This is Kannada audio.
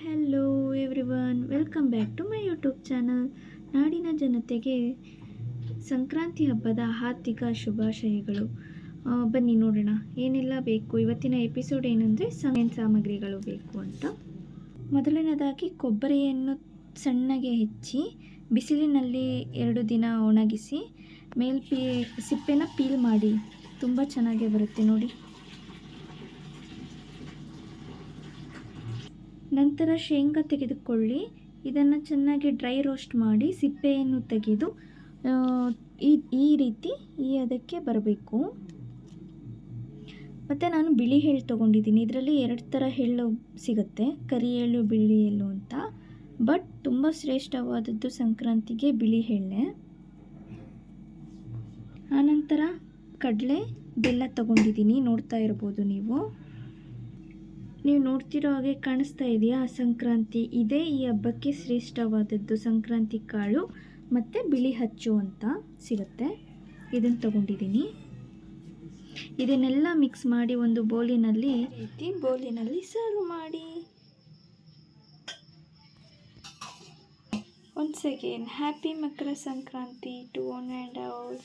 Hello everyone, welcome back to my YouTube channel. ನಾಡಿನ ಜನತೆಗೆ ಸಂಕ್ರಾಂತಿ ಹಬ್ಬದ ಹಾರ್ದಿಕ ಶುಭಾಶಯಗಳು. ಬನ್ನಿ ನೋಡೋಣ ಏನೆಲ್ಲ ಬೇಕು. ಇವತ್ತಿನ ಎಪಿಸೋಡ್ ಏನಂದರೆ ಸಾಮಗ್ರಿಗಳು ಬೇಕು ಅಂತ. ಮೊದಲನೇದಾಗಿ ಕೊಬ್ಬರಿಯನ್ನು ಸಣ್ಣಗೆ ಹೆಚ್ಚಿ ಬಿಸಿಲಿನಲ್ಲಿ 2 ದಿನ ಒಣಗಿಸಿ ಸಿಪ್ಪೆನ ಪೀಲ್ ಮಾಡಿ. ತುಂಬ ಚೆನ್ನಾಗೇ ಬರುತ್ತೆ ನೋಡಿ. ನಂತರ ಶೇಂಗಾ ತೆಗೆದುಕೊಳ್ಳಿ. ಇದನ್ನು ಚೆನ್ನಾಗಿ ಡ್ರೈ ರೋಸ್ಟ್ ಮಾಡಿ ಸಿಪ್ಪೆಯನ್ನು ತೆಗೆದು ಈ ರೀತಿ ಅದಕ್ಕೆ ಬರಬೇಕು. ಮತ್ತು ನಾನು ಬಿಳಿ ಎಳ್ಳು ತೊಗೊಂಡಿದ್ದೀನಿ. ಇದರಲ್ಲಿ 2 ಥರ ಎಳ್ಳು ಸಿಗುತ್ತೆ, ಕರಿ ಎಳ್ಳು, ಬಿಳಿ ಎಳ್ಳು ಅಂತ. ಬಟ್ ತುಂಬ ಶ್ರೇಷ್ಠವಾದದ್ದು ಸಂಕ್ರಾಂತಿಗೆ ಬಿಳಿ ಎಳ್ಳೆ. ಆನಂತರ ಕಡಲೆ, ಬೆಲ್ಲ ತೊಗೊಂಡಿದ್ದೀನಿ, ನೋಡ್ತಾ ಇರ್ಬೋದು ನೀವು ನೋಡ್ತಿರೋ ಹಾಗೆ ಕಾಣಿಸ್ತಾ ಇದೆಯಾ. ಸಂಕ್ರಾಂತಿ ಇದೇ ಈ ಹಬ್ಬಕ್ಕೆ ಶ್ರೇಷ್ಠವಾದದ್ದು. ಸಂಕ್ರಾಂತಿ ಕಾಳು ಮತ್ತು ಬಿಳಿ ಹಚ್ಚು ಅಂತ ಸಿಗುತ್ತೆ, ಇದನ್ನು ತಗೊಂಡಿದ್ದೀನಿ. ಇದನ್ನೆಲ್ಲ ಮಿಕ್ಸ್ ಮಾಡಿ ಒಂದು ಬೌಲಿನಲ್ಲಿ ಸರ್ವ್ ಮಾಡಿ. Once again happy Makara Sankranti to one and all.